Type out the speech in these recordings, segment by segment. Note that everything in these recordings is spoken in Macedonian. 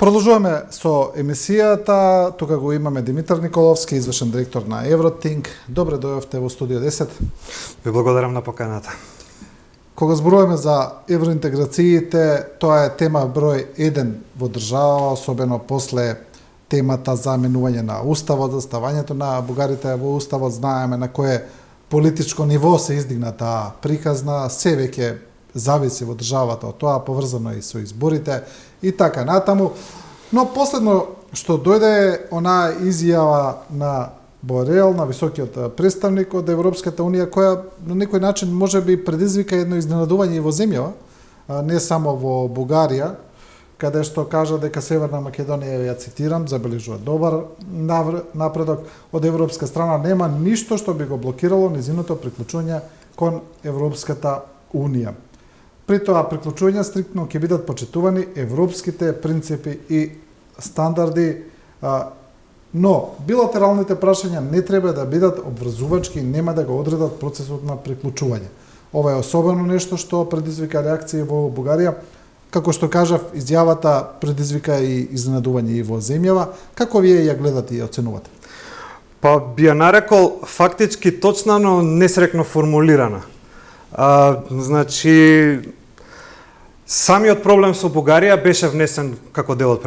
Продолжуваме со емисијата. Тука го имаме Димитар Николовски, извршен директор на Евротинк. Добре дојавте во студио 10. Ви благодарам на поканата. Кога зборуваме за евроинтеграциите, тоа е тема број 1 во држава, особено после темата за менување на уставот, за ставањето на бугарите во уставот. Знаеме на кое политичко ниво се издигна таа приказна, се веќе зависи во државата од тоа, поврзано и со изборите и така натаму. Но последно што дојде е онаа изјава на Борел, на високиот представник од Европската унија, која на некој начин може би предизвика едно изненадување и во земјава, не само во Бугарија, каде што кажа дека Северна Македонија, ја цитирам, забележува добар напредок од европска страна, нема ништо што би го блокирало низиното приклучување кон Европската унија. При тоа приклучување стриктно ќе бидат почитувани европските принципи и стандарди, но билатералните прашања не треба да бидат обврзувачки и нема да го одредат процесот на приклучување. Ова е особено нешто што предизвика реакции во Бугарија. Како што кажав, изјавата предизвика и изненадување и во земјава. Како вие ја гледате и оценувате? Па би ја нарекол фактички точна, но несрекно формулирана. Значи, самиот проблем со Бугарија беше внесен како дел од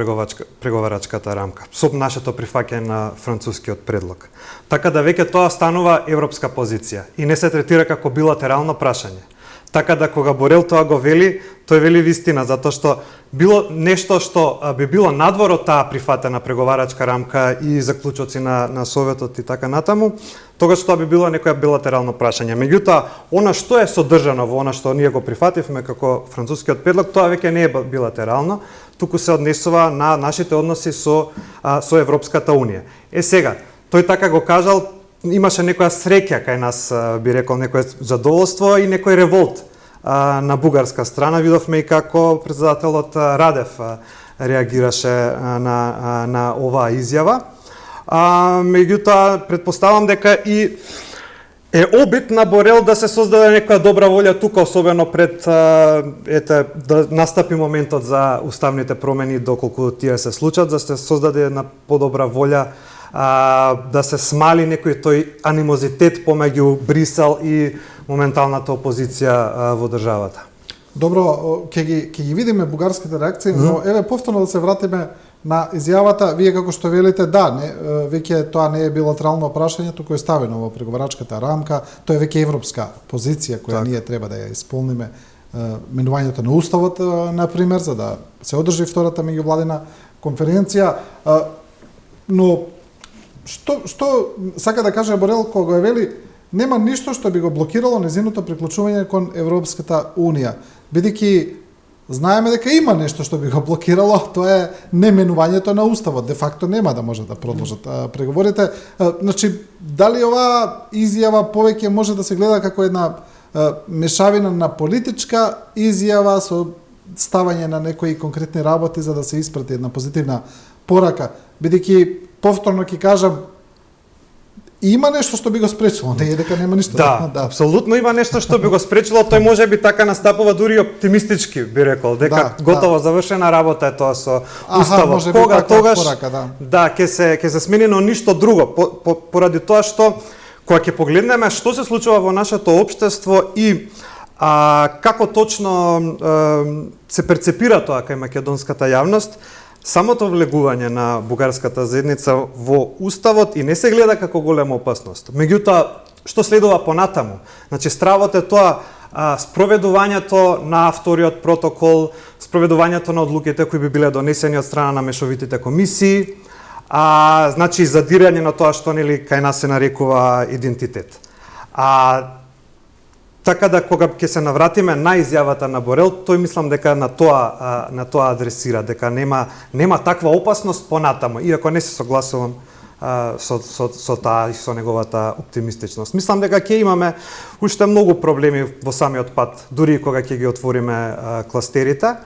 преговарачката рамка, со нашето прифаќање на францускиот предлог. Така да веќе тоа станува европска позиција и не се третира како билатерално прашање. Така да кога Борел тоа го вели, тој вели вистина, затоа што било нешто што би било надвор од таа прифатена преговарачка рамка и заклучоци на Советот и така натаму, тогаш тоа би било некоја билатерално прашање. Меѓутоа, она што е содржано во она што ние го прифативме како францускиот предлог, тоа веќе не е билатерално, туку се однесува на нашите односи со Европската унија. Сега, тој така го кажал, имаше некоја среќа кај нас, би рекол, некое задоволство и некој револт на бугарска страна. Видовме и како председателот Радев реагираше на оваа изјава. Меѓутоа, предпоставам дека и е обид на Борел да се создаде некоја добра волја тука, особено пред да настапи моментот за уставните промени, доколку тие се случат, да се создаде една подобра волја, да се смали некој тој анимозитет помеѓу Брисел и моменталната опозиција во државата. Добро, ќе ги видиме бугарските реакции, но еве повторно да се вратиме на изјавата. Вие како што велите, да, веќе тоа не е билатерално прашање, туку е ставено во преговарачката рамка, тоа е веќе европска позиција која ние треба да ја исполниме. Менувањето на уставот, например, за да се одржи втората меѓувладина конференција, но што сака да каже Борел кога вели нема ништо што би го блокирало незиното приклучување кон Европската унија, бидејќи знаеме дека има нешто што би го блокирало, тоа е неменувањето на уставот. Де факто нема да може да продолжат преговорите. Значи, дали оваа изјава повеќе може да се гледа како една мешавина на политичка изјава со ставање на некои конкретни работи за да се испрати една позитивна порака, бидејќи повторно ќе кажам, има нешто што би го спречило, не е дека нема ништо. Да, апсолутно има нешто што би го спречило, тој може би така настапува дури оптимистички, би рекол, дека готово завршена работа е тоа со уставот. Кога тогаш порака, ќе се смени, но ништо друго, поради тоа што кога ќе погледнеме што се случува во нашето општество и како точно се перцепира тоа кај македонската јавност, самото влегување на бугарската заедница во уставот и не се гледа како голема опасност. Меѓутоа, што следува понатаму? Значи, стравот е тоа спроведувањето на вториот протокол, спроведувањето на одлуките кои би биле донесени од страна на мешовитите комисии, значи задирање на тоа што нели кај нас се нарекува идентитет. Така да кога ќе се навратиме на изјавата на Борел, тој мислам дека на тоа адресира, дека нема таква опасност понатаму, иако не се согласувам со таа и со неговата оптимистичност. Мислам дека ќе имаме уште многу проблеми во самиот пат, дури и кога ќе ги отвориме кластерите.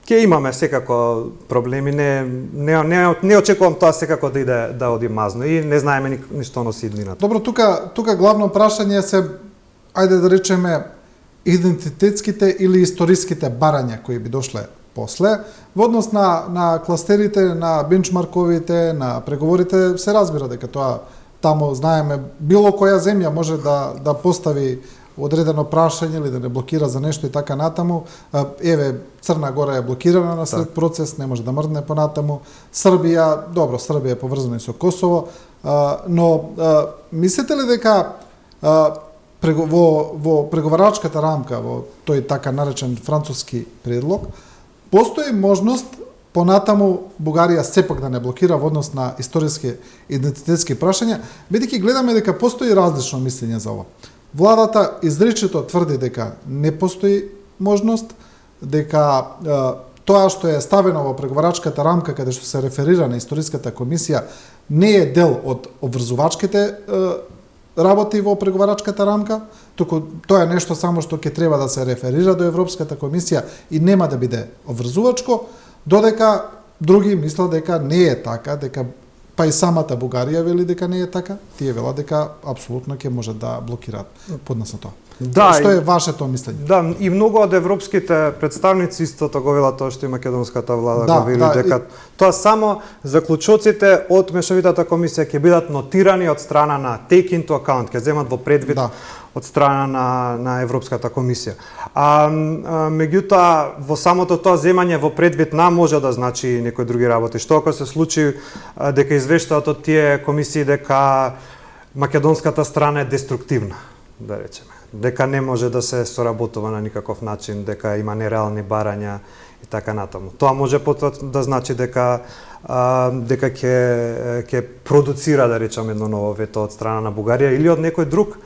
Ќе имаме секако проблеми, не очекувам тоа секако да иде да оди мазно и не знаеме ништо носи иднината. Добро, тука главно прашање се, ајде да речеме, идентитетските или историските барања кои би дошле после. Во однос на кластерите, на бенчмарковите, на преговорите се разбира дека тоа таму знаеме било која земја може да постави одредено прашање или да не блокира за нешто и така натаму. Еве, Црна Гора е блокирана на след процес, не може да мрдне понатаму. Србија, добро, Србија е поврзана и со Косово, но мислите ли дека во преговарачката рамка, во тој така наречен француски предлог, постои можност понатаму Бугарија сепак да не блокира во однос на историски идентитетски прашања, бидејќи гледаме дека постои различно мислење за ова. Владата изричито тврди дека не постои можност, дека тоа што е ставено во преговарачката рамка каде што се реферира на историската комисија не е дел од обврзувачките работи во преговарачката рамка, туку тоа е нешто само што ќе треба да се реферира до Европската комисија и нема да биде обврзувачко, додека други мислат дека не е така, дека па и самата Бугарија вели дека не е така, тие велат дека апсолутно ќе може да блокираат поднос на тоа. Да, што е вашето мислење? Да, и многу од европските представници истото го велат тоа што и македонската влада го вели дека тоа само заклучоците од мешовитата комисија ќе бидат нотирани од страна на take into account, ќе земат во предвид од страна на Европската комисија. Меѓутоа, во самото тоа земање во предвид може да значи некои други работи. Што ако се случи дека извештаат од тие комисии дека македонската страна е деструктивна, да речеме, дека не може да се соработува на никаков начин, дека има нереални барања и така натаму. Тоа може потоа да значи дека ќе продуцира, да речеме, едно ново вето од страна на Бугарија или од некој друг,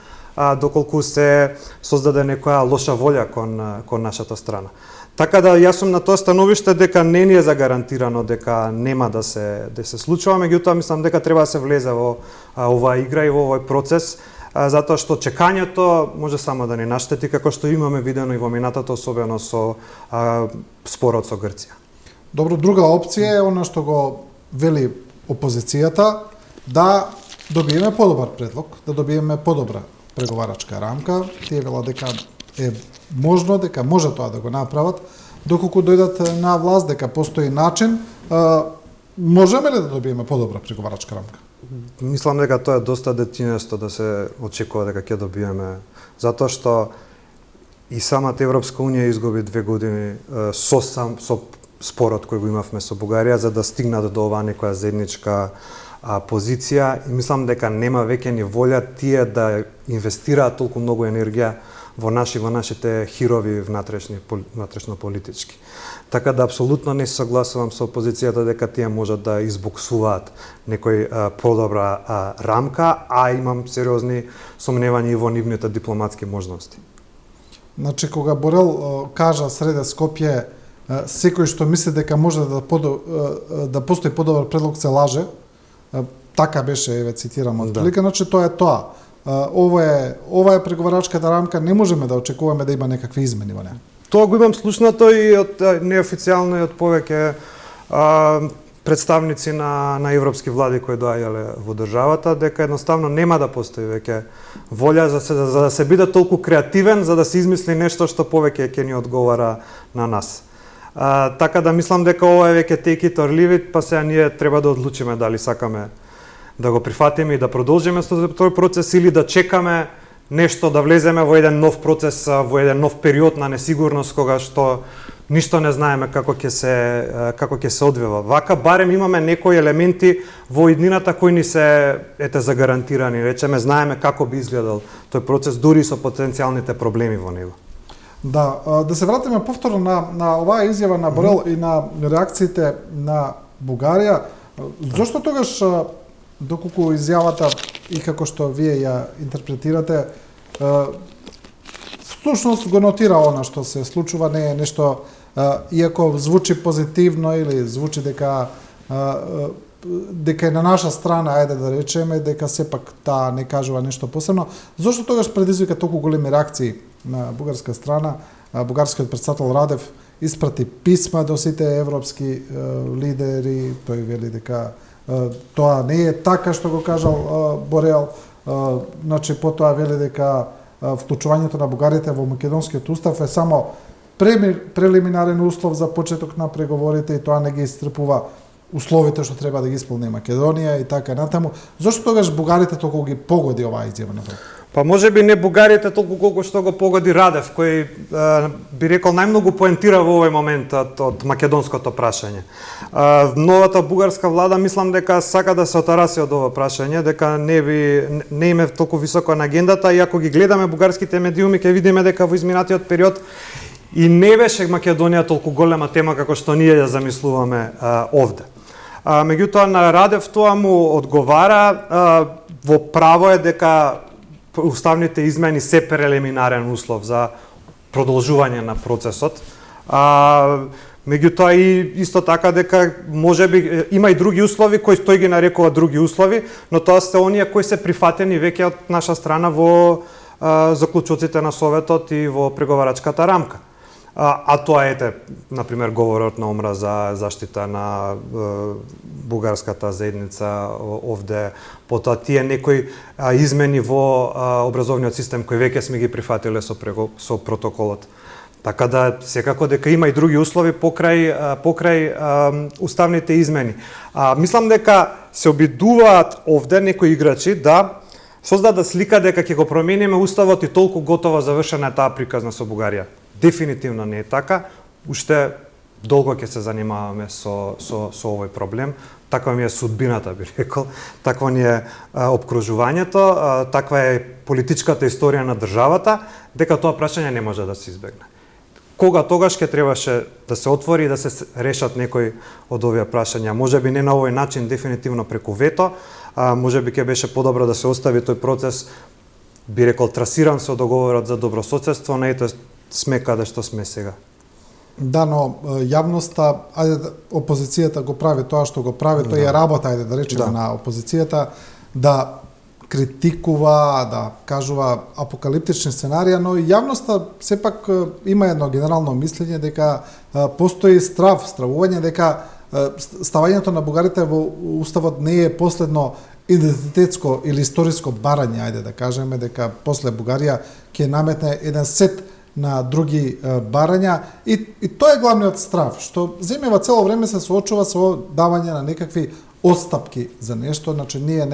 доколку се создаде некоја лоша волја кон нашата страна. Така да јас сум на тоа становиште дека не ни е загарантирано дека нема да се случува, меѓутоа мислам дека треба да се влезе во оваа игра и во овој процес, затоа што чекањето може само да ни наштети, како што имаме видено и во минатото, особено со спорот со Грција. Добро, друга опција е она што го вели опозицијата, да добиеме подобар предлог, да добиеме подобра преговарачка рамка. Тие велат дека е можно, дека може тоа да го направат, доколку дојдат на власт, дека постои начин. Можеме ли да добиеме подобра преговарачка рамка? Мислам дека тоа е доста детинесто да се очекува дека ќе добиеме, затоа што и самата Европска унија изгуби 2 години со спорот кој го имавме со Бугарија за да стигнат до оваа некоја заедничка позиција и мислам дека нема веќе ни волја тие да инвестираат толку многу енергија во нашите хирови внатрешно политички. Така да апсолутно не се согласувам со опозицијата дека тие можат да избоксуваат некој подобра рамка, а имам сериозни сомневања и во нивните дипломатски можности. Значи, кога Борел кажа среде Скопје, секој што мисли дека може да постои подобар предлог се лаже, така беше, еве цитирам од прилика, значи тоа е тоа. Ова е преговарачката рамка, не можеме да очекуваме да има некакви измени во неа. Тоа го имам слушнато и од неофицијално и од повеќе представници на европски влади кои доаѓале во државата, дека едноставно нема да постои веќе волја за да се биде толку креативен, за да се измисли нешто што повеќе ќе ни одговара на нас. Така да мислам дека ова е веќе take it or leave it, па сега ние треба да одлучиме дали сакаме да го прифатиме и да продолжиме со тој процес или да чекаме нешто да влеземе во еден нов процес, во еден нов период на несигурност кога што ништо не знаеме како ќе се одвива. Вака барем имаме некои елементи во иднината кои ни се загарантирани, речеме знаеме како би изгледал тој процес дури со потенцијалните проблеми во него. Да се вратиме повторно на оваа изјава на Борел и на реакциите на Бугарија. Зошто тогаш, доколку изјавата и како што вие ја интерпретирате, всушност го нотира она што се случува, не е нешто, иако звучи позитивно или звучи дека е на наша страна, ајде да речеме, дека сепак таа не кажува нешто посебно. Зошто тогаш предизвика толку големи реакции на бугарска страна? Бугарскиот председател Радев испрати писма до сите европски лидери, тој вели дека тоа не е така што го кажал Борел, значи потоа вели дека вклучувањето на бугарите во македонскиот устав е само прелиминарен услов за почеток на преговорите и тоа не ги исцрпува условите што треба да ги исполни Македонија и така натаму. Зошто тогаш бугарите толку ги погоди оваа изјава на тоа? Па може би не бугарите толку колку што го погоди Радев, кој би рекол најмногу поентира во овој момент од македонското прашање. Новата бугарска влада мислам дека сака да се отараси од ова прашање, дека не име толку високо на агендата, и ако ги гледаме бугарските медиуми ќе видиме дека во изминатиот период и не беше Македонија толку голема тема како што ние ја замислуваме овде. Меѓутоа на Радев тоа му одговара, во право е дека уставните измени се прелиминарен услов за продолжување на процесот. Меѓутоа и исто така дека можеби има и други услови кои тој ги нарекува други услови, но тоа се оние кои се прифатени веќе од наша страна во заклучоците на Советот и во преговарачката рамка. А тоа ете, например, говорот на омраза, заштита на бугарската заедница овде, потоа тие некои измени во образовниот систем кои веќе сме ги прифатиле со протоколот. Така да секако дека има и други услови покрај уставните измени. Мислам дека се обидуваат овде некои играчи да создадат слика дека ќе го промениме уставот и толку готово завршена е таа приказна со Бугарија. Дефинитивно не е така. Уште долго ќе се занимаваме со овој проблем. Таква ми е судбината, би рекол. Такво ни е обкружувањето, таква е политичката историја на државата, дека тоа прашање не може да се избегне. Кога тогаш ќе требаше да се отвори и да се решат некои од овие прашања. Можеби не на овој начин, дефинитивно преку вето, можеби ќе беше подобро да се остави тој процес, би рекол, трасиран со договорот за добрососедство, не ете сме каде што сме сега. Да, но јавноста, опозицијата го прави тоа што го прави, тоа е работа, да речеме, на опозицијата, да критикува, да кажува апокалиптични сценарија, но јавноста сепак има едно генерално мислење дека постои стравување дека ставањето на бугарите во уставот не е последно идентитетско или историско барање, ајде да кажеме, дека после Бугарија ќе наметне еден сет на други барања и тоа е главниот страв, што земјава цело време се соочува со давање на некакви отстапки за нешто, значи ние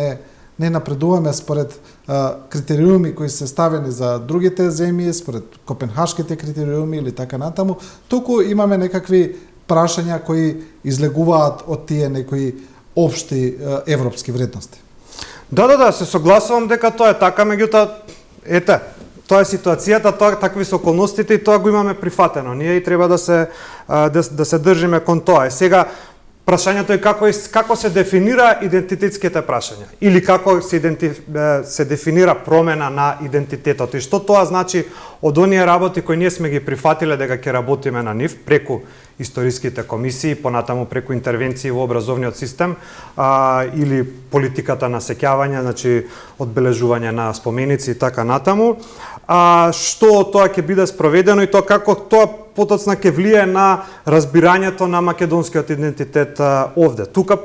не напредуваме според критериуми кои се ставени за другите земји, според копенхашките критериуми или така натаму, туку имаме некакви прашања кои излегуваат од тие некои општи европски вредности. Да, се согласувам дека тоа е така, меѓутоа, ете, тоа е ситуацијата, такви се околностите и тоа го имаме прифатено. Ние и треба да се држиме кон тоа. Сега прашањето е како се дефинира идентитетските прашања или како се дефинира промена на идентитетот и што тоа значи од оние работи кои ние сме ги прифатиле дека ќе работиме на нив преку историските комисии, понатаму преку интервенции во образовниот систем или политиката на сеќавање, значи одбележување на споменици и така натаму. Што тоа ќе биде спроведено и тоа како тоа потоцна ќе влие на разбирањето на македонскиот идентитет овде. Тука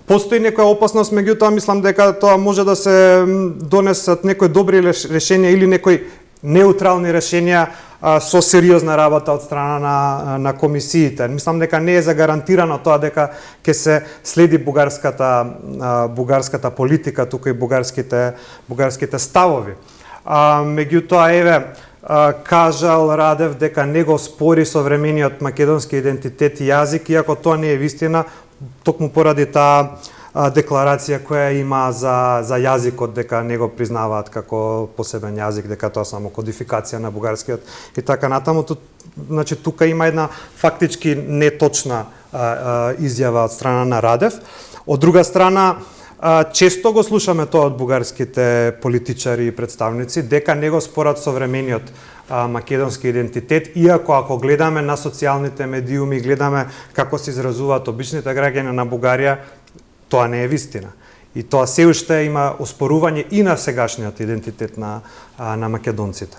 постои некоја опасност, меѓутоа мислам дека тоа може да се донесат некои добри решенија или некои неутрални решенија со сериозна работа од страна на комисиите. Мислам дека не е загарантирано тоа дека ќе се следи бугарската политика, тука и бугарските ставови. Меѓутоа, еве, кажал Радев дека не го спори современиот македонски идентитет и јазик, иако тоа не е вистина, токму поради таа декларација која има за јазикот, дека не го признаваат како посебен јазик, дека тоа само кодификација на бугарскиот и така натаму. Значи, тука има една фактички неточна изјава од страна на Радев. Од друга страна, често го слушаме тоа од бугарските политичари и представници, дека не го спорат современиот македонски идентитет, иако ако гледаме на социјалните медиуми, гледаме како се изразуваат обичните граѓани на Бугарија, тоа не е вистина. И тоа се уште има оспорување и на сегашниот идентитет на македонците.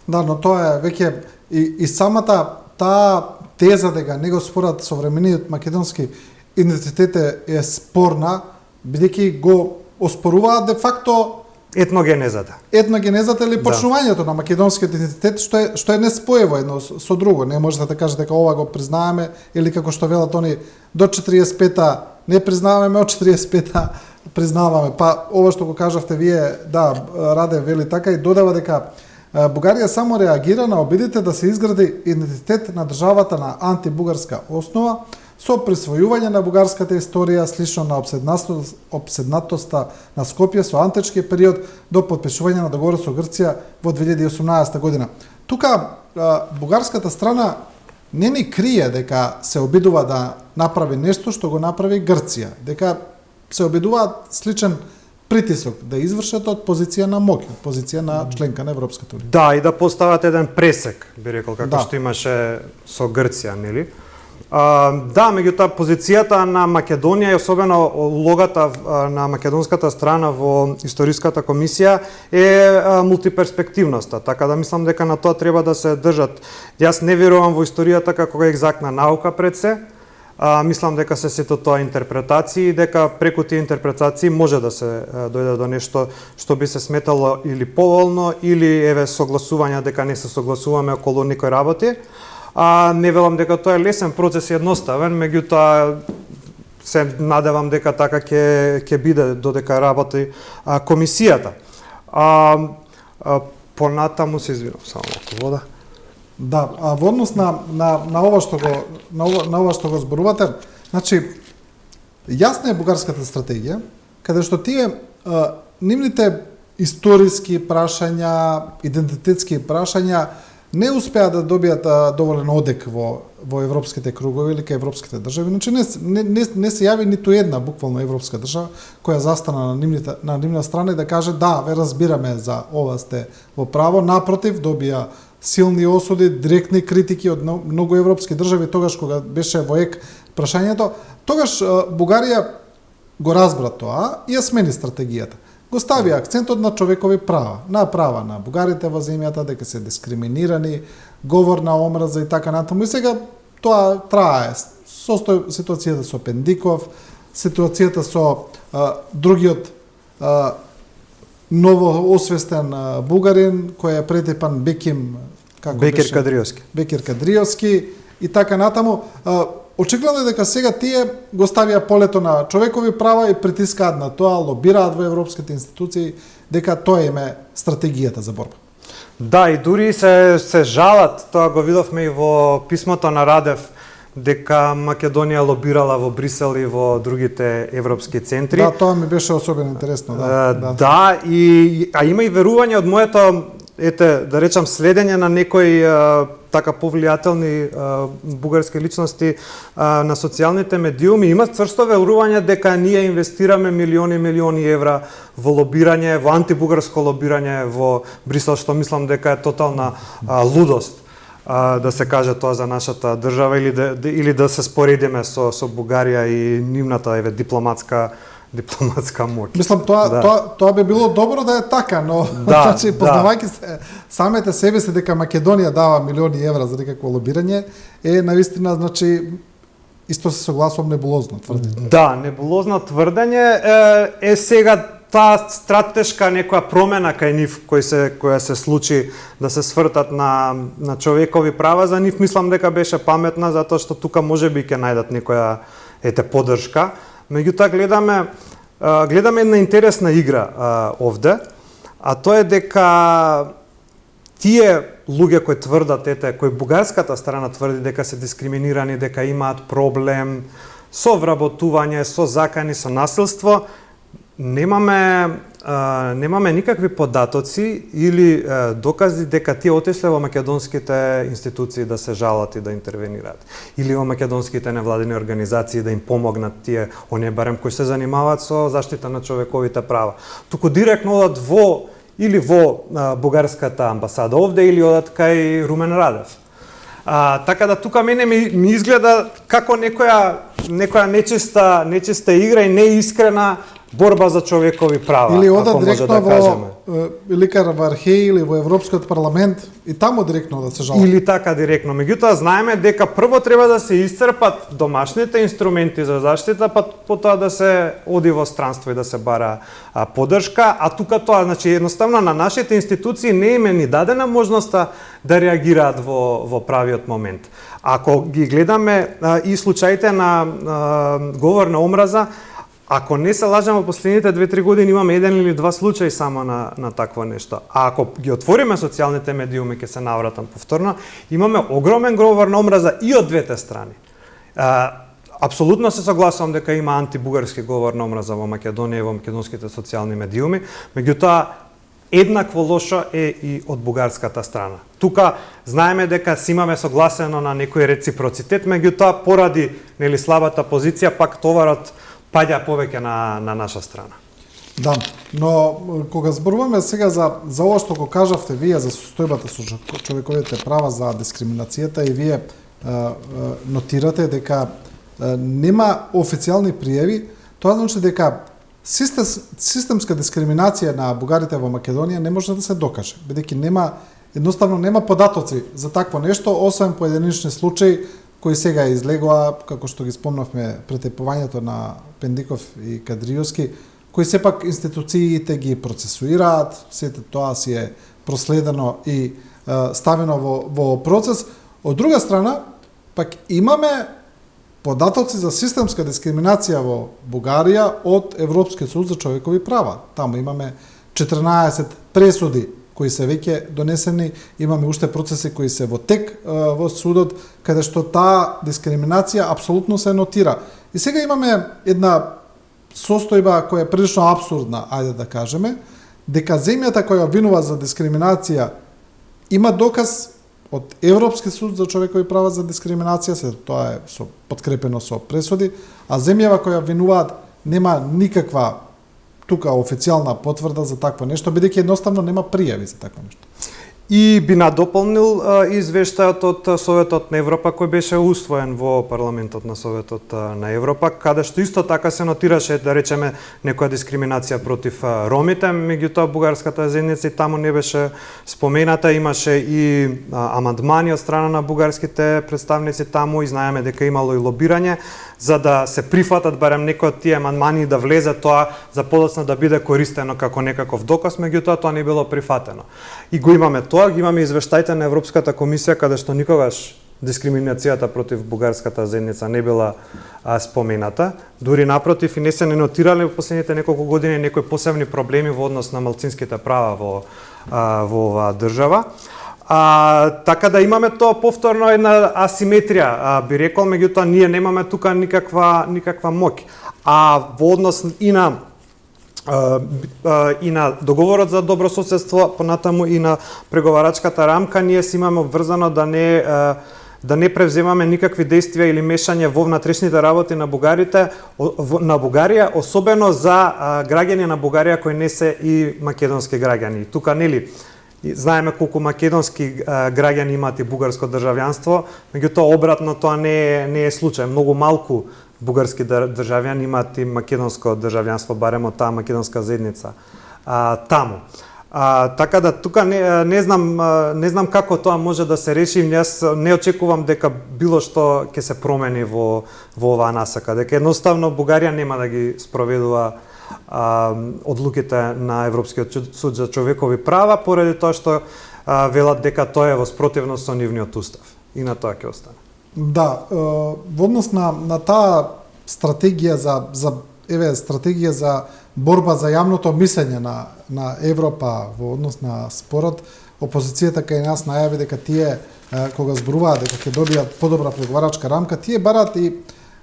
Да, но тоа е веќе и самата таа теза дека не го спорат современиот македонски идентитет е спорна, бидејќи го оспоруваат де факто етногенезата. Етногенезата или почнувањето на македонскиот идентитет, што е неспоево едно со друго. Не можете да кажете дека ова го признаваме или како што велат они до 45-та не признаваме, од 45-та признаваме. Па ова што го кажавте вие, да, Раде вели така и додава дека Бугарија само реагира на обидите да се изгради идентитет на државата на антибугарска основа со присвојување на бугарската историја слично на обседнатоста на Скопје со антички период до подпишување на договор со Грција во 2018 година. Тука бугарската страна не ни крие дека се обидува да направи нешто што го направи Грција, дека се обидуваат сличен притисок да извршат од позиција на моќ, од позиција на членка на Европската унија. Да, и да постават еден пресек, би рекол, како Да. што имаше со Грција, нели? Да, меѓутоа позицијата на Македонија и особено улогата на македонската страна во историската комисија е мултиперспективноста, така да мислам дека на тоа треба да се држат. Јас не верувам во историјата како екзактна наука пред се. Мислам дека се сето тоа интерпретации и дека преку тие интерпретации може да се дојде до нешто што би се сметало или поволно или еве согласување дека не се согласуваме околу некои работи. Не велам дека тоа е лесен процес и едноставен, меѓутоа се надевам дека така ќе биде додека работи комисијата. Понатаму се извинувам, само малку вода. Да, а во однос на ова што го на ова што го зборувате, значи јасна е бугарската стратегија, каде што тие нивните историски прашања, идентитетски прашања не успеа да добијат доволен одек во европските кругови или кај европските држави, значи не се јави ниту една буквално европска држава која застана на нивна страна и да каже да, ве разбираме за ова сте во право, напротив добија силни осуди, директни критики од многу европски држави тогаш кога беше во ек прашањето, тогаш Бугарија го разбра тоа и ја смени стратегијата. Го стави акцентот на човекови права на бугарите во земјата, дека се дискриминирани, говор на омраза и така натаму. И сега тоа трае. Ситуацијата со Пендиков, ситуацијата со другиот ново освестен бугарин кој е претепан Бекир Кадриовски. Бекир Кадриовски и така натаму. Очигледно е дека сега тие го ставија полето на човекови права и притискаат на тоа, лобираат во европските институции дека тоа им е стратегијата за борба. Да, и дури се жалат, тоа го видовме и во писмото на Радев, дека Македонија лобирала во Брисел и во другите европски центри. Да, тоа ми беше особено интересно. Да, има и верување од моето, да речам, следење на некои така повлијателни бугарски личности на социјалните медиуми, има цврсто верување дека ние инвестираме милиони евра во лобирање, во антибугарско лобирање во Брисел, што мислам дека е тотална лудост да се каже тоа за нашата држава или да се споредиме со Бугарија и нивната дипломатска моќ. Мислам тоа би било добро да е така, но значи познавајќи се самите себе си дека Македонија дава милиони евра за некакво лобирање е навистина, значи исто се согласувам, небулозно тврдење. Да, небулозно тврдење е сега таа стратешка некоја промена кај нив која се случи да се свртат на човекови права, за нив мислам дека беше паметна затоа што тука можеби ќе најдат некоја поддршка. Меѓутоа гледаме една интересна игра овде, а тоа е дека тие луѓе кои тврдат, кои бугарската страна тврди дека се дискриминирани, дека имаат проблем со вработување, со закани, со насилство, немаме никакви податоци или докази дека тие отишле во македонските институции да се жалат и да интервенираат. Или во македонските невладини организации да им помогнат тие, оние барем кои се занимаваат со заштита на човековите права. Туку директно одат во бугарската амбасада овде или одат кај Румен Радев. Така да тука мене ми изгледа како некоја нечиста игра и неискрена борба за човекови права, или ода ако може директно да кажеме. или во Археј или во Европскиот парламент и таму директно да се жали. Или така директно. Меѓутоа знаеме дека прво треба да се исцрпат домашните инструменти за заштита, па потоа да се оди во странство и да се бара поддршка, а тука тоа, значи едноставно на нашите институции не им е ни дадена можноста да реагираат во правиот момент. Ако ги гледаме и случаите на говор на омраза, ако не се лажам, во последните 2-3 години имаме еден или два случаи само на такво нешто. А ако ги отвориме социјалните медиуми, ќе се навратам повторно, имаме огромен говор на омраза и од двете страни. Апсолутно се согласувам дека има антибугарски говор на омраза во Македонија и во македонските социјални медиуми, меѓутоа еднакво лошо е и од бугарската страна. Тука знаеме дека си имаме согласено на некој реципроцитет, меѓутоа поради слабата позиција пак товарот паѓа повеќе на наша страна. Да, но кога зборуваме сега за ова што го кажавте вие за состојбата со човековите права, за дискриминацијата, и вие нотирате дека нема официјални пријави, тоа значи дека системска дискриминација на бугарите во Македонија не може да се докаже, бидејќи едноставно нема податоци за такво нешто, освен поединични случаи кои сега излегоа, како што ги спомнавме, претепувањето на Пендиков и Кадриовски, кои сепак институциите ги процесуираат, сето тоа си е проследено и ставено во процес. Од друга страна, пак имаме податоци за системска дискриминација во Бугарија од Европскиот суд за човекови права. Таму имаме 14 пресуди кои се веќе донесени, имаме уште процеси кои се во тек во судот, каде што таа дискриминација апсолутно се нотира. И сега имаме една состојба која е прилично апсурдна, ајде да кажеме, дека земјата која обвинува за дискриминација има доказ од Европски суд за човекови права за дискриминација, тоа е подкрепено со пресуди, а земјава која обвинуваат нема никаква тука официјална потврда за такво нешто, бидејќи едноставно нема пријави за такво нешто. И би надополнил извештајот од Советот на Европа кој беше усвоен во парламентот на Советот на Европа, каде што исто така се нотираше, да речеме, некоја дискриминација против ромите, меѓутоа бугарската заедница и таму не беше спомената, имаше и амандмани од страна на бугарските представници таму и знаеме дека имало и лобирање за да се прифатат барем некои од тие амандмани и да влезе тоа за подоцна да биде користено како некаков доказ, меѓутоа тоа не било прифатено. И го имаме тоа, ги имаме извештаите на Европската комисија каде што никогаш дискриминацијата против бугарската заедница не била спомената. Дури напротив и не се не нотирале во последните неколку години некои посебни проблеми во однос на малцинските права во оваа држава. Така да имаме тоа повторно една асиметрија, би рекол, меѓутоа ние немаме тука никаква моќ. А во однос и на договорот за добрососедство, понатаму и на преговарачката рамка, ние си имаме обврзано да не превземаме никакви действија или мешање во внатрешните работи на бугарите, на Бугарија, особено за граѓани на Бугарија кои не се и македонски граѓани. Тука нели знаеме колку македонски граѓани имаат и бугарско државјанство, меѓутоа обратно тоа не е случај. Многу малку бугарски државјани имаат и македонско државјанство, барем од таа македонска заедница таму. Така да тука не знам како тоа може да се реши. Јас не очекувам дека било што ќе се промени во оваа насака, дека едноставно Бугарија нема да ги спроведува одлуките на Европскиот суд за човекови права, поради тоа што велат дека тоа е во спротивност со нивниот устав. И на тоа ќе остане. Да, во однос на таа стратегија стратегија за борба за јавното мислење на Европа во однос на спорот, опозицијата кај нас најави дека тие кога зборуваат дека ќе добијат подобра преговарачка рамка, тие бараат и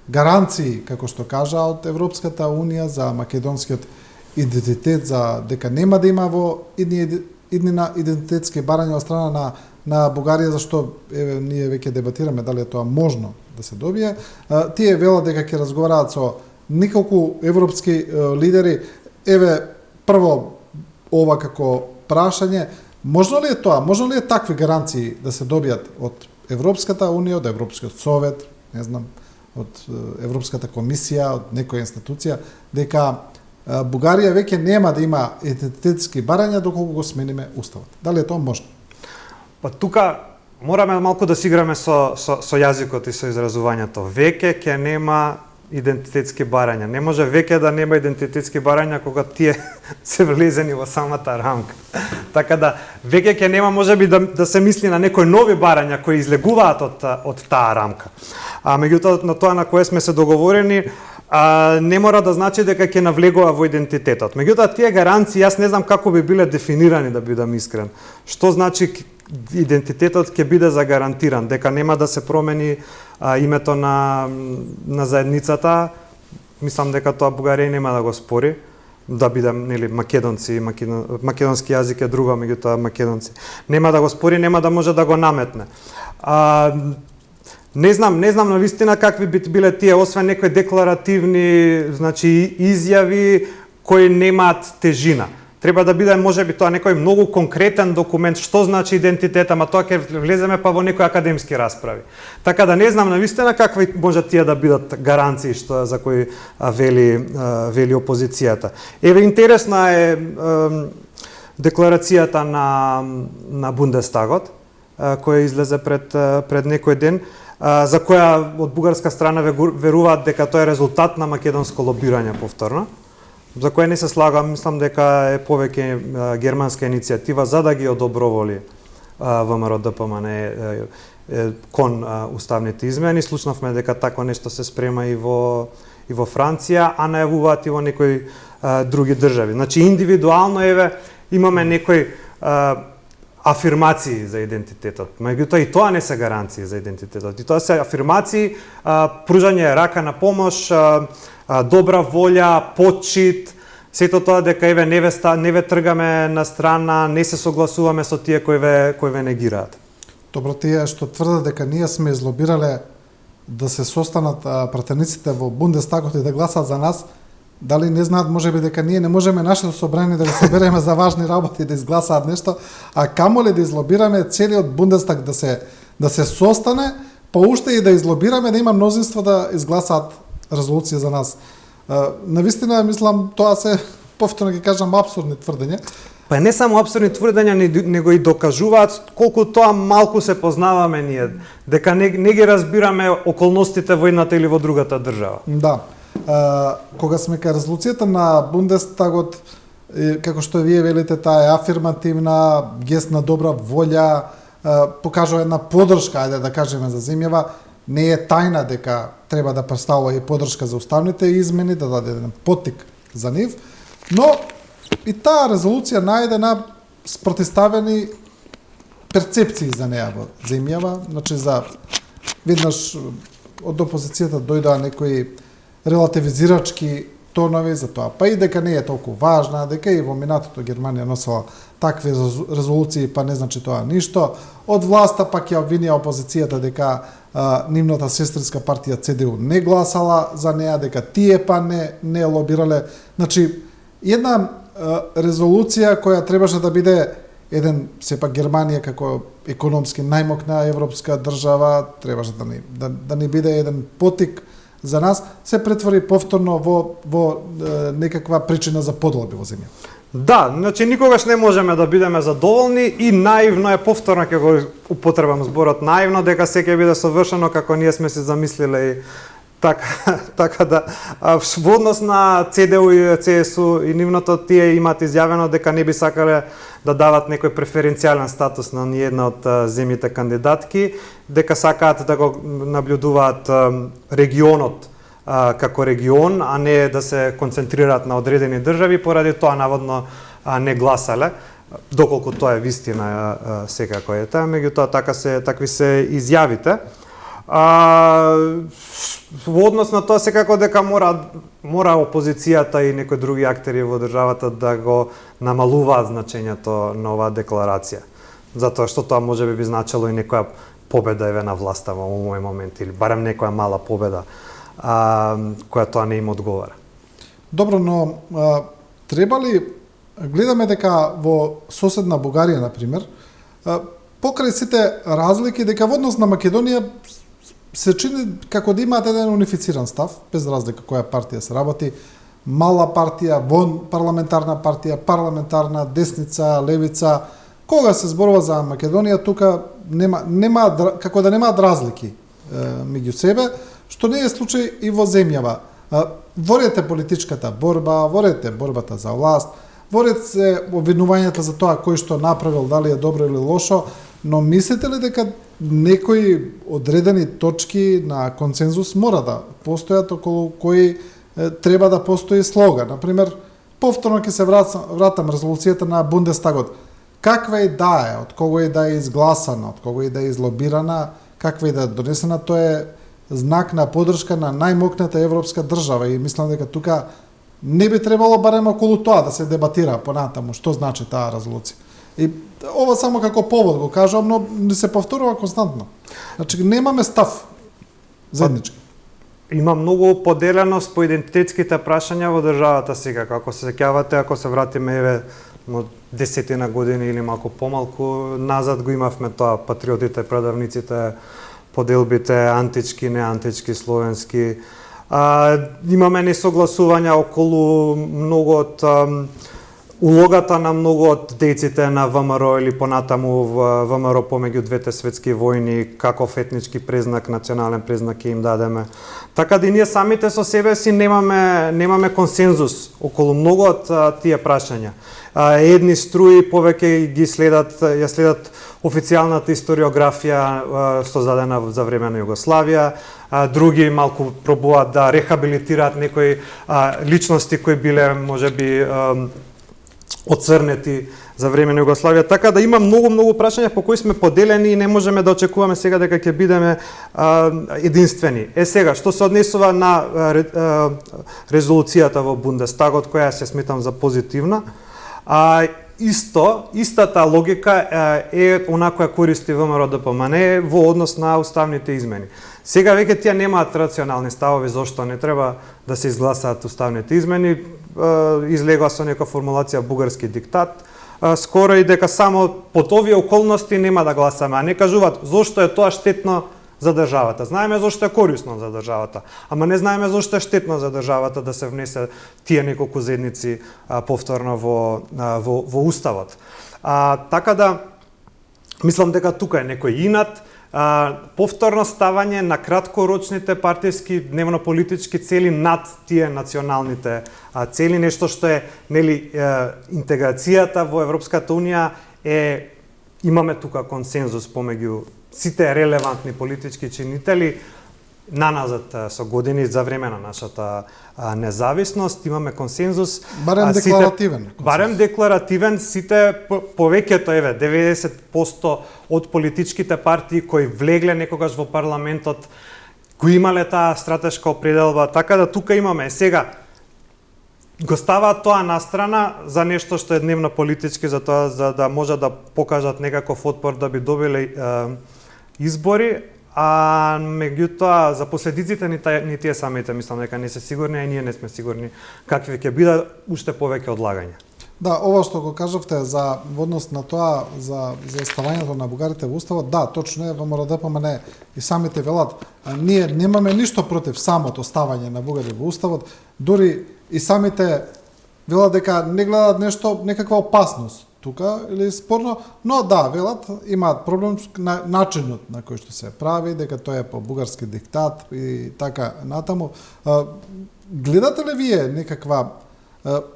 гаранции, како што кажа, од Европската Унија за македонскиот идентитет, за дека нема да има во иднина идентитетски барања од страна на Бугарија, зашто ние веќе дебатираме дали е тоа можно да се добие. Тие велат дека ќе разговараат со неколку европски лидери. Прво ова како прашање, можно ли е тоа? Можно ли е такви гаранции да се добијат од Европската Унија, од Европскиот совет, не знам, од Европската комисија, од некоја институција, дека Бугарија веќе нема да има идентитетски барања доколку го смениме уставот. Дали е тоа можно? Па тука мораме малку да си играме со јазикот и со изразувањето. Веќе ќе нема идентитетски барања. Не може веќе да нема идентитетски барања кога тие се влезени во самата рамка. Така да веќе ќе нема можеби да се мисли на некои нови барања кои излегуваат од таа рамка. А меѓутоа на тоа на кое сме се договорени не мора да значи дека ќе навлегува во идентитетот. Меѓутоа тие гаранции јас не знам како би биле дефинирани, да бидам искрен. Што значи идентитетот ќе биде загарантиран, дека нема да се промени името на заедницата? Мислам дека тоа Бугарија нема да го спори, да бидам нели македонци, македонски јазик е друго, меѓутоа македонци. Нема да го спори, нема да може да го наметне. Не знам на вистина какви би биле тие, освен некои декларативни, значи изјави кои немаат тежина. Треба да биде можеби тоа некој многу конкретен документ што значи идентитет, ама тоа ќе влеземе па во некои академски расправи. Така да не знам на вистина какви може тие да бидат гаранции што за кои вели опозицијата. Еве интересна е декларацијата на Бундестагот која излезе пред некој ден, за која од бугарска страна веруваат дека тоа е резултат на македонско лобирање повторно, за која не се слагам. Мислам дека е повеќе германска иницијатива за да ги одоброволи ВМРО ДПМН кон уставните измени. Слушнавме дека такво нешто се спрема и во Франција, а најавуваат и во некои други држави. Значи индивидуално имаме некои афирмации за идентитетот. Меѓутоа и тоа не се гаранции за идентитетот. И тоа се афирмации, пружање рака на помош, добра волја, почит, сето тоа дека не ве тргаме на страна, не се согласуваме со тие кои ве негираат. Добро, тие што тврдат дека ние сме излобирале да се состанат пратениците во Бундестагот и да гласат за нас, дали не знаат можеби дека ние не можеме нашето собрание да го собереме за важни работи да изгласаат нешто, а камоле да излобираме целиот Бундестаг да се состане, па уште и да излобираме да има мнозинство да изгласаат резолуција за нас. Навистина мислам тоа се, повторно ги кажам, апсурдни тврдења. Па не само апсурдни тврдења, него и докажуваат колку тоа малку се познаваме ние, дека не ги разбираме околностите во едната или во другата држава. Да. Кога сме кај резолуцијата на Бундестагот, како што вие велите, таа е афирмативна, гест на добра волја, покажува една поддршка, ајде да кажеме, за земјава. Не е тајна дека треба да представува и поддршка за уставните измени, да даде еден поттик за нив, но и таа резолуција најде на спротиставени перцепции за неа во земјава, значи за веднаш од опозицијата дојдоа некои релативизирачки тонови за тоа, па и дека не е толку важна, дека и во минатото Германија носела такви резолуции, па не значи тоа ништо. Од власта пак ја обвинија опозицијата дека нивната сестринска партија ЦДУ не гласала за неа, дека тие па не лобирале. Значи, една резолуција која требаше да биде еден, сепак Германија како економски најмокна европска држава, требаше да ни биде еден потик за нас, се претвори повторно во некаква причина за подлоби во земја. Да, значи никогаш не можеме да бидеме задоволни и наивно е, повторно ќе го употребам зборот наивно, дека се ќе биде совршено како ние сме се замислиле и така да во однос на ЦДУ и ЦСУ и нивното, тие имаат изјавено дека не би сакале да дават некој преференцијален статус на ниедна од земјите кандидатки, дека сакаат да го наблюдуваат регионот како регион, а не да се концентрираат на одредени држави, поради тоа наводно не гласале, доколку тоа е вистина секако е тоа, меѓутоа такви се изјавите. Во однос на тоа секако дека мора опозицијата и некои други актери во државата да го намалуваат значењето на оваа декларација. Затоа што тоа може би значело и некоја победа на власта во овој момент, или барем некоја мала победа која тоа не им одговара. Добро, но треба ли, гледаме дека во соседна Бугарија, например, покрај сите разлики, дека во однос на Македонија се чини како да имаат еден унифициран став, без разлика која партија се работи, мала партија, парламентарна партија, парламентарна, десница, левица. Кога се зборува за Македонија, тука нема како да немаат разлики меѓу себе, што не е случај и во земјава. Ворете политичката борба, ворете борбата за власт, ворете се обвинувањата за тоа кој што направил, дали е добро или лошо, но мислите ли дека некои одредени точки на консензус мора да постојат околу кои треба да постои слога? Например, повторно ќе се вратам резолуцијата на Бундестагот. Каква и да е, од кого и да е изгласана, од кого и да е излобирана, каква и да е донесена, тоа е знак на поддршка на најмокната европска држава и мислам дека тука не би требало барем околу тоа да се дебатира понатаму што значи таа резолуција. И ова само како повод го кажам, но не се повторува константно. Значи немаме став заеднички. Има многу поделеност по идентитетските прашања во државата сега. Како се сеќавате, ако се вратиме еве 10 години или малку помалку назад, го имавме тоа, патриотите, предавниците, поделбите антички, неантички, словенски. Имаме несогласувања околу многу од улогата на многу од дејците на ВМРО или понатаму ВМРО помеѓу двете светски војни, каков етнички признак, национален признак ќе им дадеме. Така да и ние самите со себе си немаме консензус околу многу од тие прашања. Едни струи повеќе ги ја следат официјалната историографија создадена за време на Југославија, други малку пробуваат да рехабилитираат некои личности кои биле можеби оцрнети за време на Југославија, така да има многу прашања по кои сме поделени и не можеме да очекуваме сега дека ќе бидеме единствени. Сега, што се однесува на резолуцијата во Бундестагот, која се сметам за позитивна, истата логика е она која користи ВМРО ДПМН во однос на уставните измени. Сега веќе тие немаат рационални ставови зошто не треба да се изгласаат уставните измени, излегува со нека формулација бугарски диктат, скоро и дека само под овие околности нема да гласаме, а не кажуваат зошто е тоа штетно за државата. Знаеме зошто е корисно за државата, ама не знаеме зошто е штетно за државата да се внесе тие неколку заедници повторно во уставот. Така да мислам дека тука е некој инат, повторно ставање на краткорочните партиски дневнополитички цели над тие националните цели, нешто што е интеграцијата во Европската унија имаме тука консензус помеѓу сите релевантни политички чинители наназад со години за време на нашата независност имаме консензус. Барем декларативен, сите повеќето 90% од политичките партии кои влегле некогаш во парламентот го имале таа стратешка определба, така да тука имаме сега го ставаат тоа на страна за нешто што е дневно политички, за тоа за да може да покажат некаков отпор да би добиле избори, а меѓутоа за последиците ни тие самите мислам дека не се сигурни, а и ние не сме сигурни какви ќе бидат уште повеќе одлагања. Да, ова што го кажавте за во однос на тоа за ставањето на бугарите во уставот, да, точно е, ВМРО ДПМН и самите велат, ние немаме ништо против самото ставање на бугари во уставот, дури и самите велат дека не гледаат нешто, некаква опасност тука или спорно, но да, велат, имаат проблем на начинот на кој што се прави, дека тоа е по бугарски диктат и така натаму. Гледате ли вие некаква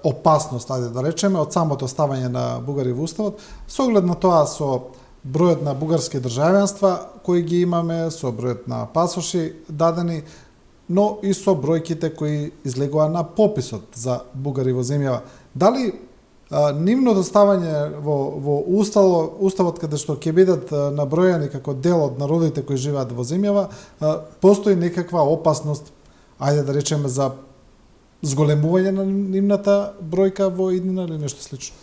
опасност, ајде да речеме, од самото ставање на бугари во уставот, со оглед на тоа со бројот на бугарски државјанства кои ги имаме, со бројот на пасоши дадени, но и со бројките кои излегува на пописот за бугари во земјава. Дали нивното ставање во уставот каде што ќе бидат набројани како дел од народите кои живеат во земјава, постои некаква опасност, ајде да речеме, за зголемување на нивната бројка во иднина или нешто слично?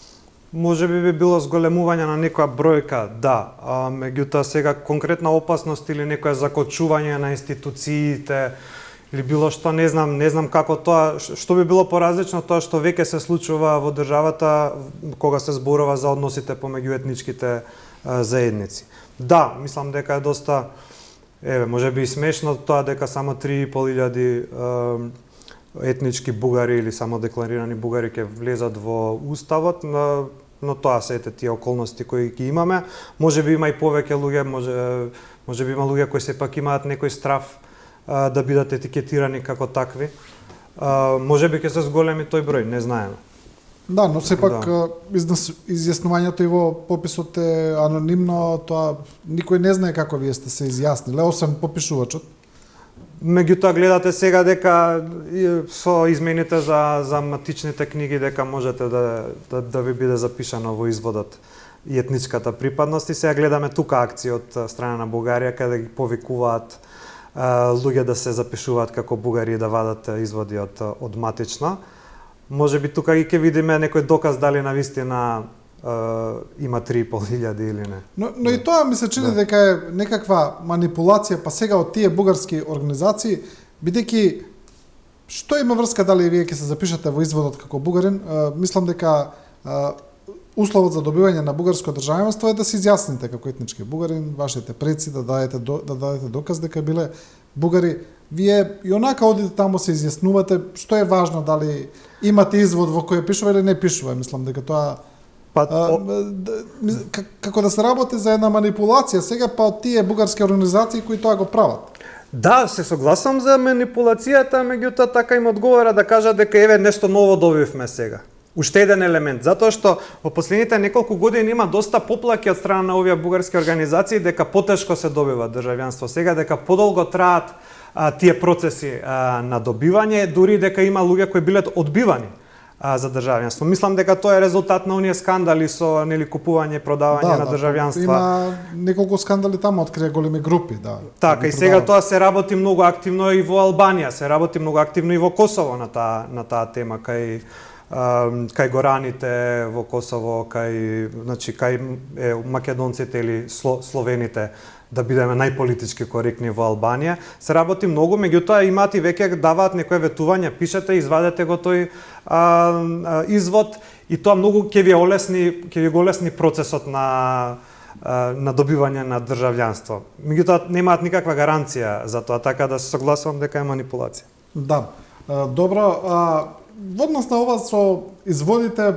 Може би било зголемување на некоја бројка, да. Меѓутоа сега конкретна опасност или некоја закочување на институциите или било што, не знам како тоа, што би било поразлично тоа што веќе се случува во државата кога се зборува за односите помеѓу етничките заедници. Да, мислам дека е доста, може би и смешно тоа дека само 3.500 етнички бугари или самодекларирани бугари ќе влезат во уставот, но тоа се ете тие околности кои ги имаме. Може би има и повеќе луѓе, може би има луѓе кои сепак имаат некој страф да бидат етикетирани како такви. Може би ќе се зголеми тој број, не знаеме. Да, но сепак изјаснувањето и во пописот е анонимно, тоа никој не знае како вие сте се изјасниле, освен попишувачот. Меѓутоа гледате сега дека со измените за матичните книги дека можете да ви биде запишано во изводот и етничката припадност, и сега гледаме тука акции од страна на Бугарија каде ги повикуваат луѓе да се запишуваат како бугари и да вадат изводи од матично. Може би тука и ќе видиме некој доказ дали навистина има 3.500 или не. Но и тоа ми се чини дека е некаква манипулација, па сега од тие бугарски организации, бидејќи што има врска дали вие ќе се запишете во изводот како бугарин, мислам дека условот за добивање на бугарско државенство е да се изјасните како етнички бугарин, вашите предци да дадете доказ дека биле бугари. Вие и онака одите таму се изјаснувате, што е важно дали имате извод во кој пишува или не пишува, мислам дека тоа како да се работи за една манипулација сега па од тие бугарски организации кои тоа го прават. Да, се согласам за манипулацијата, меѓутоа така им одговара да кажат дека еве нешто ново добивме сега. Уште еден елемент, затоа што во последните неколку години има доста поплаки од страна на овие бугарски организации дека потешко се добива државјанство сега, дека подолго траат тие процеси на добивање, дури дека има луѓе кои биле одбивани за државјанство. Мислам дека тоа е резултат на оние скандали со купување и продавање на државјанства. Има неколку скандали таму, открија големи групи, да. Така, и сега тоа се работи многу активно и во Албанија, се работи многу активно и во Косово на таа тема, кај гораните во Косово, кај македонците или словените, да бидеме најполитички коректни во Албанија. Се работи многу, меѓутоа имаат и веќе даваат некои ветувања, пишете, извадете го тој извод и тоа многу ќе ви олесни процесот на добивање на државјанство. Меѓутоа немаат никаква гаранција за тоа, така да се согласувам дека е манипулација. Да. Добро, во однос на ова со изводите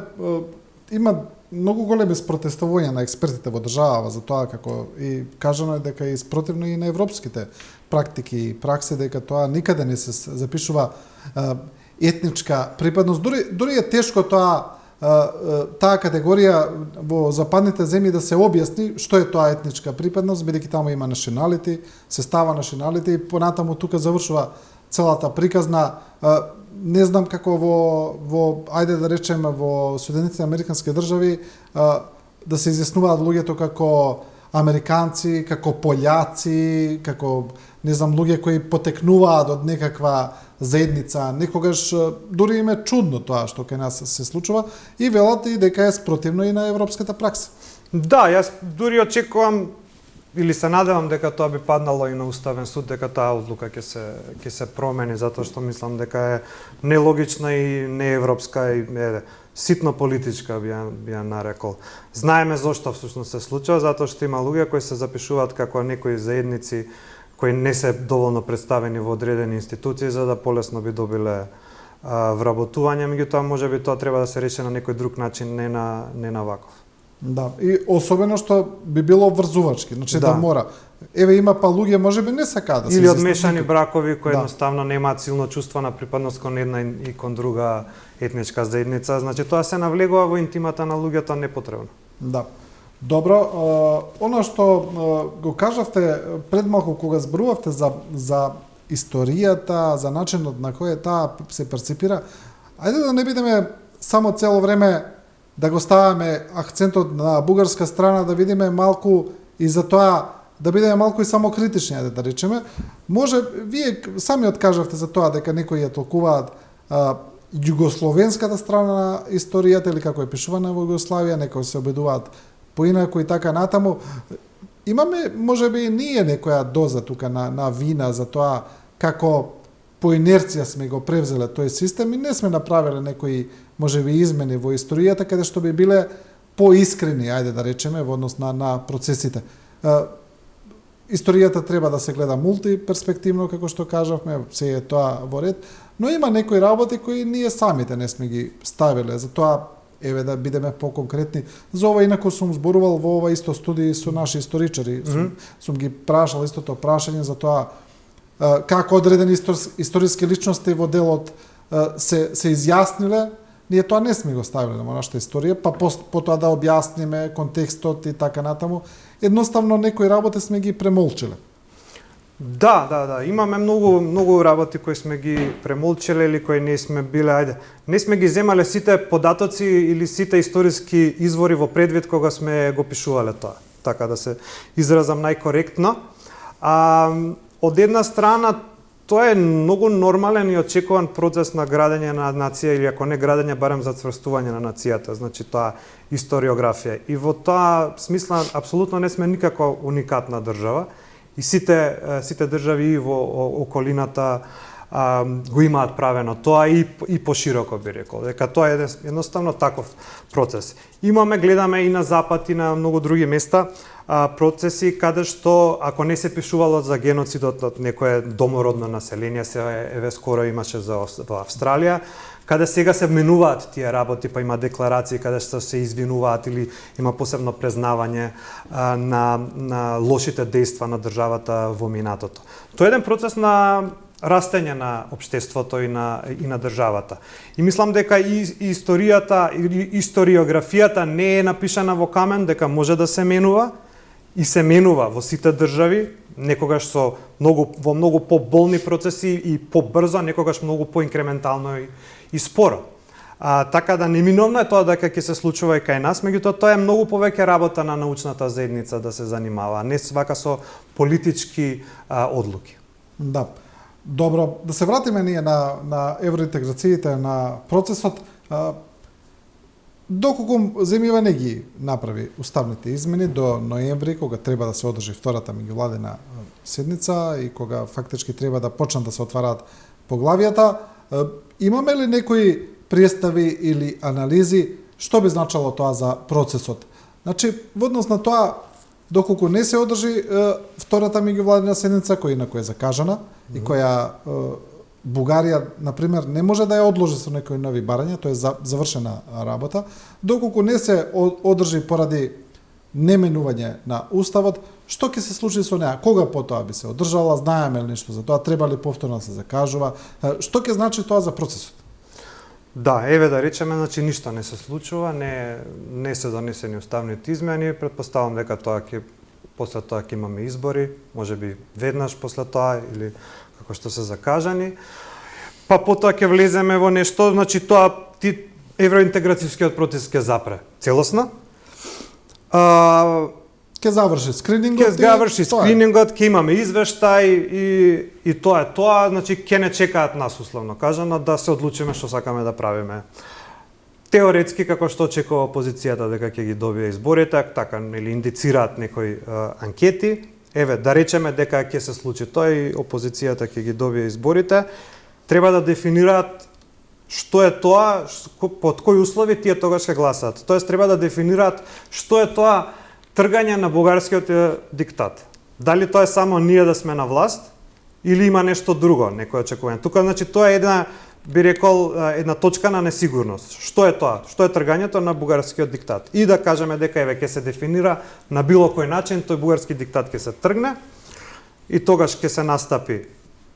има многу големи спротестувања на експертите во државава за тоа, како и кажано е дека е спротивно и на европските практики и пракси, дека тоа никаде не се запишува етничка припадност. Дури е тешко таа категорија во западните земји да се објасни што е тоа етничка припадност, бидејќи таму има националити, се става националити и понатаму тука завршува целата приказна. Не знам како во ајде да речеме во Соединетите американски држави да се изјаснуваат луѓето како американци, како пољаци, како не знам луѓе кои потекнуваат од некаква заедница. Некогаш дури им е чудно тоа што кај нас се случува и велат и дека е спротивно и на европската пракса. Да, јас дури очекувам или се надевам дека тоа би паднало и на Уставен суд, дека таа одлука ќе се промени, затоа што мислам дека е нелогична и неевропска и ситно политичка би ја нарекол. Знаеме зошто всушност се случува, затоа што има луѓе кои се запишуваат како некои заедници кои не се доволно представени во одредени институции за да полесно би добиле вработување, меѓутоа можеби тоа треба да се реши на некој друг начин, не на ваков. Да, и особено што би било врзувачки, значи да мора. Еве има па луѓе можеби не сакаат да се или одмешани бракови кои едноставно немаат силно чувство на припадност кон една и кон друга етничка заедница, значи тоа се навлегува во интимата на луѓето непотребно. Да. Добро, она што го кажавте пред малку кога зборувавте за историјата, за начинот на кој таа се перципира, ајде да не бидеме само цело време да го ставаме акцентот на бугарска страна, да видиме малку и за тоа, да бидеме малку и самокритични, ајде да речеме. Може, вие сами откажавте за тоа дека некои ја толкуваат југословенската страна на историјата или како е пишувана во Југославија, некои се обидуваат поинаку и така натаму. Имаме, можеби и ние некоја доза тука на вина за тоа како по инерција сме го превзеле тој систем и не сме направиле некои можеби измени во историјата каде што би биле поискрени, ајде да речеме, во однос на процесите. историјата треба да се гледа мултиперспективно, како што кажавме, се е тоа во ред, но има некои работи кои ние самите не сме ги ставиле, затоа еве да бидеме поконкретни. За ова инаку сум зборувал во ова исто студии со наши историчари, сум ги прашал истото прашање за тоа како одредени историски личности во делот се изјасниле. Ние тоа не сме го ставиле во нашата историја, па потоа да објасниме контекстот и така натаму. Едноставно некои работи сме ги премолчиле. Да. Имаме многу работи кои сме ги премолчиле или кои не сме биле, не сме ги земале сите податоци или сите историски извори во предвид кога сме го пишувале тоа. Така да се изразам најкоректно. Од една страна, тоа е многу нормален и очекуван процес на градење на нација, или ако не градење, барем за цврстување на нацијата, значи тоа историографија. И во тоа смисла апсолутно не сме никако уникатна држава и сите држави во околината го имаат правено тоа и пошироко би рекол, дека тоа е едноставно таков процес. Гледаме и на запад и на многу други места процеси каде што ако не се пишувало за геноцидот од некое домородно население, еве скоро имаше во Австралија, каде сега се менуваат тие работи, па има декларации каде што се извинуваат или има посебно признавање на лошите дејства на државата во минатото. Тоа е еден процес на растење на општеството и на државата. И мислам дека и историјата или историографијата не е напишана во камен, дека може да се менува и се менува во сите држави, некогаш во многу поболни процеси и побрзо, некогаш многу поинкрементално и споро. Така да неминовно е тоа дека ќе се случува и кај нас, меѓутоа тоа е многу повеќе работа на научната заедница да се занимава, не свака со политички одлуки. Да. Добро, да се вратиме ние на евроинтеграциите, на процесот. Доколку земјава не ги направи уставните измени до ноември, кога треба да се одржи втората меѓувладина седница и кога фактички треба да почнат да се отвараат поглавијата, имаме ли некои представи или анализи што би значало тоа за процесот? Значи, во однос на тоа, доколку не се одржи втората меѓувладина седница, која инаку е закажана и која Бугарија, например, не може да ја одложи со некои нови барања, тоа е завршена работа, доколку не се одржи поради неменување на уставот, што ќе се случи со неа? Кога потоа би се одржала? Знаеме ли нешто за тоа? Треба ли повторно да се закажува? Што ќе значи тоа за процесот? Да, еве да речеме, значи ништо не се случува, не се донесени уставните измени, претпоставам дека после тоа ќе имаме избори, можеби веднаш после тоа или како што се закажани. Па потоа ќе влеземе во нешто, значи тоа евроинтеграцијскиот процес ќе запре целосно. Ќе заврши скринингот. Ќе имаме извештај и тоа е тоа, значи ќе не чекаат нас условно кажано да се одлучиме што сакаме да правиме. Теоретски, како што очекува опозицијата дека ќе ги добие изборите, така или индицираат некои анкети, еве да речеме дека ќе се случи тоа и опозицијата ќе ги добие изборите, треба да дефинираат што е тоа, под кои услови тие тогаш ќе гласаат. Тоест треба да дефинираат што е тоа тргање на бугарскиот диктат. Дали тоа е само ние да сме на власт или има нешто друго, некој очекување. Тука значи тоа е една точка на несигурност. Што е тоа? Што е тргањето на бугарскиот диктат? И да кажеме дека еве ќе се дефинира на било кој начин тој бугарски диктат ќе се тргне и тогаш ќе се настапи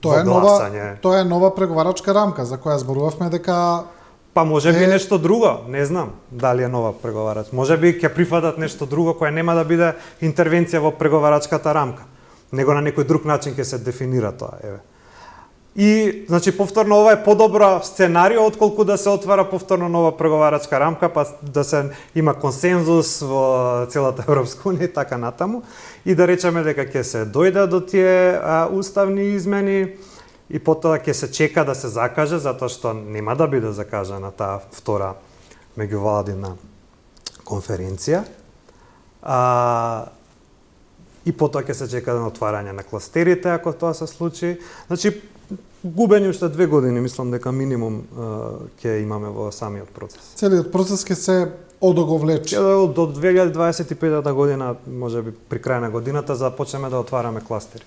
гласање. Тоа е нова преговарачка рамка за која зборувавме дека па можеби нешто друго, не знам дали е нова преговарач. Можеби ќе прифатат нешто друго кое нема да биде интервенција во преговарачката рамка, него на некој друг начин ќе се дефинира тоа, еве. И, значи, повторно ова е подобро сценарио, отколку да се отвара повторно нова преговарачка рамка, па да се има консензус во целата Европска унија и така натаму. И да речеме дека ќе се дојде до тие уставни измени и потоа ќе се чека да се закаже, затоа што нема да биде закажана таа втора меѓувладина конференција. И потоа ќе се чека на отварање на кластерите, ако тоа се случи. Значи, губени уште 2 години, мислам дека минимум ќе имаме во самиот процес. Целиот процес ќе се одоговлечи. До 2025 година, можеби при крај на годината, започнеме да отвараме кластери.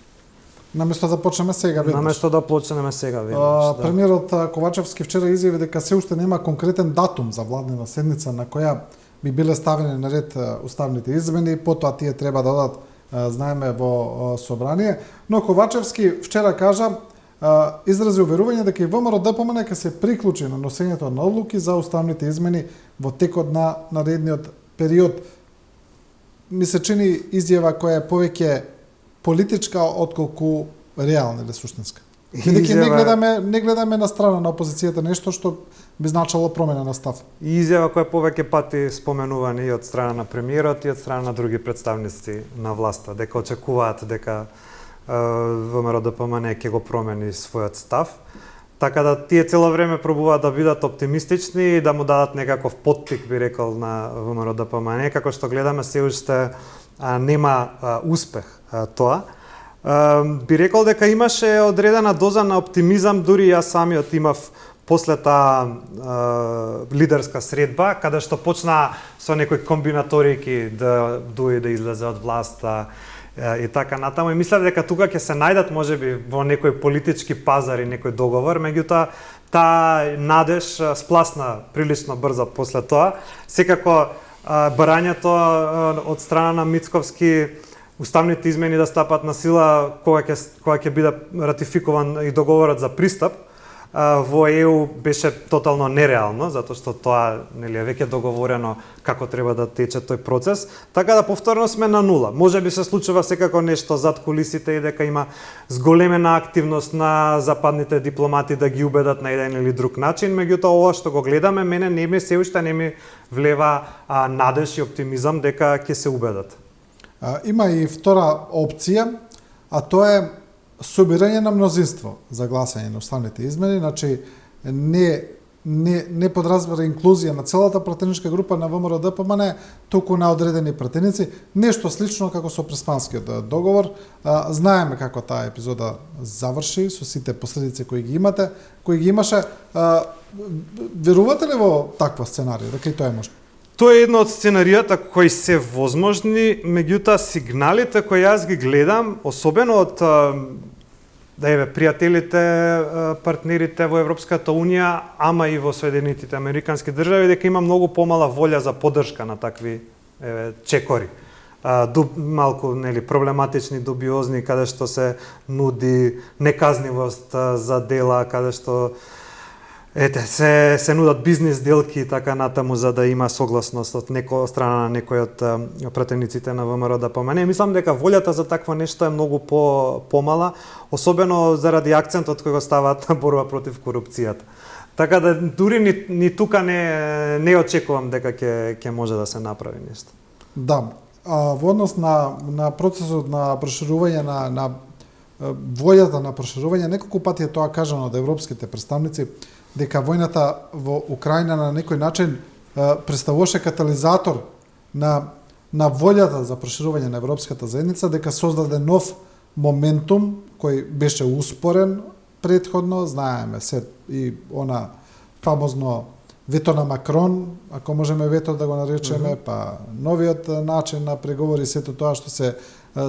Наместо да почнеме сега веднаш. Наместо да почнеме сега веднаш. Премиерот Ковачевски вчера изјави дека се уште нема конкретен датум за владнена седница на која би биле ставени на ред уставните измени, потоа тие треба да одат, знаеме, во собрание, но Ковачевски вчера кажа, изрази уверување дека и ВМРО ДПМН ќе се приклучи на носењето на одлуки за уставните измени во текот на наредниот период. Ми се чини изјава која е повеќе политичка отколку реална или суштинска. Бидејќи не гледаме на страна на опозицијата нешто што би значило промена на став. И изјава која повеќе пати споменувана и од страна на премиерот и од страна на други представници на власта, дека очекуваат дека ВМРО ДПМН ќе го промени својот став. Така да тие цело време пробуваат да бидат оптимистични и да му дадат некаков поттик, би рекол, на ВМРО ДПМН, како што гледаме се уште нема успех тоа. Би рекол дека имаше одредена доза на оптимизам, дури јас самиот имав после таа лидерска средба, каде што почна со некои комбинаторики да дуи да излезе од власта и така натаму. И мислев дека тука ќе се најдат можеби во некој политички пазар и некој договор, меѓутоа таа надеж спласна прилично брзо после тоа. Секако барањето од страна на Мицковски уставните измени да стапат на сила кога ќе биде ратификуван и договорот за пристап во ЕУ беше тотално нереално, затоа што тоа нели е веќе договорено како треба да тече тој процес, така да повторно сме на нула. Можеби се случува секако нешто зад кулисите и дека има зголемена активност на западните дипломати да ги убедат на еден или друг начин, меѓутоа ова што го гледаме мене се уште не ми влева надеж и оптимизам дека ќе се убедат. Има и втора опција, а тоа е собирање на мнозинство за гласање на уставните измени, значи не подразбира инклузија на целата пратеничка група на ВМРО ДПМН, туку на одредени пратеници, нешто слично како со Преспанскиот договор. Знаеме како таа епизода заврши со сите последици кои ги имаше. Верувате ли во таква сценарија, дека и тоа е можно? Тоа е едно од сценаријата кои се возможни, меѓутоа сигналите кои јас ги гледам, особено од пријателите, партнерите во Европската Унија, ама и во Соединетите Американски држави, дека има многу помала волја за поддршка на такви чекори. Малку проблематични, дубиозни, каде што се нуди неказнивост за дела, каде што се нудат бизнис делки и така натаму за да има согласност од страна на некој од пратениците на ВМРО ДПМН. Мислам дека волјата за такво нешто е многу помала, особено заради акцентот кој го ставаат на борба против корупцијата. Така да дури ни тука не очекувам дека ќе може да се направи нешто. Да, во однос на процесот на проширување на волјата на проширување, неколку пати е тоа кажано од европските представници, дека војната во Украина на некој начин представуваше катализатор на волјата за проширување на Европската заедница, дека создаде нов моментум кој беше успорен претходно, знаеме се и она фамозно вето на Макрон, ако можеме вето да го наречеме, па новиот начин на преговори, сето тоа што се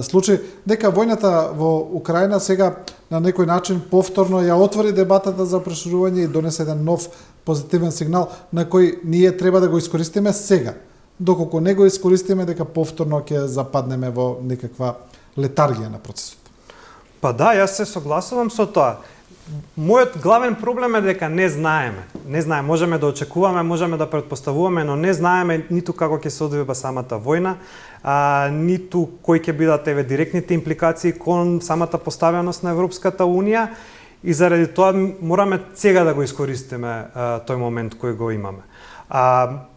случаи, дека војната во Украина сега на некој начин повторно ја отвори дебатата за проширување и донесе еден нов позитивен сигнал на кој ние треба да го искористиме сега. Доколку не го искористиме, дека повторно ќе западнеме во некаква летаргија на процесот. Па да, јас се согласувам со тоа. Мојот главен проблем е дека не знаеме. Не знаеме, можеме да очекуваме, можеме да претпоставуваме, но не знаеме ниту како ќе се одвива самата војна, ниту кои ќе бидат директните импликации кон самата поставеност на Европската Унија и заради тоа мораме сега да го искористиме тој момент кој го имаме.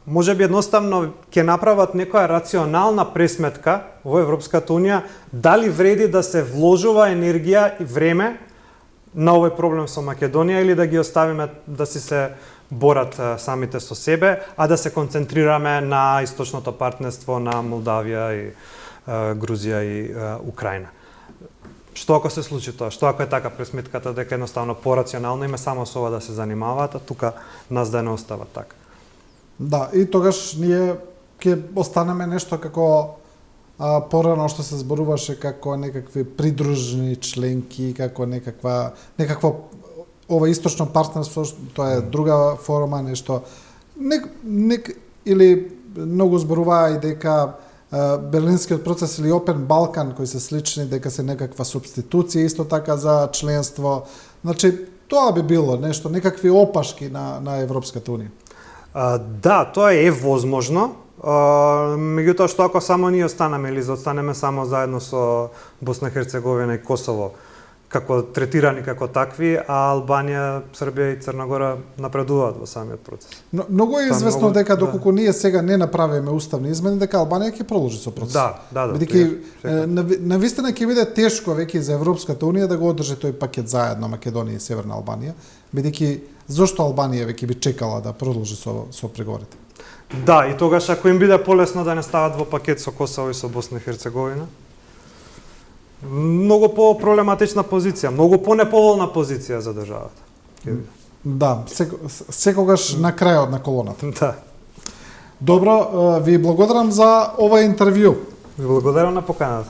Може би едноставно ќе направат некоја рационална пресметка во Европската Унија дали вреди да се вложува енергија и време на овој проблем со Македонија или да ги оставиме да си се борат самите со себе, а да се концентрираме на источното партнерство на Молдавија и Грузија и Украина. Што ако се случи тоа? Што ако е така пресметката дека едноставно порационално име само со ова да се занимаваат, а тука нас да не остават така? Да, и тогаш ние ќе останеме нешто како порано што се зборуваше како некакви придружени членки, како некакво ова источно партнерство, тоа е друга форма, нешто или многу зборуваа и дека Берлинскиот процес или Опен Балкан кои се слични, дека се некаква субституција исто така за членство. Значи, тоа би било нешто, некакви опашки на Европската унија. Да, тоа е возможно. Меѓутоа, што ако само ние останеме или останеме само заедно со Босна и Херцеговина и Косово, како третирани како такви, а Албанија, Србија и Црна Гора напредуваат во самиот процес. Но, многу е известно дека доколку ние сега не направиме уставни измени, дека Албанија ќе продолжи со процесот. Да. Бидејќи навистина ќе биде тешко веќе за Европската унија да го одржи тој пакет заедно Македонија и Северна Албанија, бидејќи зошто Албанија веќе би чекала да продолжи со преговорите? Да, и тогаш ако им биде полесно да не стават во пакет со Косово и со Босна и Херцеговина, многу по-проблематична позиција, многу по-неповолна позиција за државата. Да, секогаш на крајот на колоната. Да. Добро, ви благодарам за ова интервју. Ви благодарам на поканата.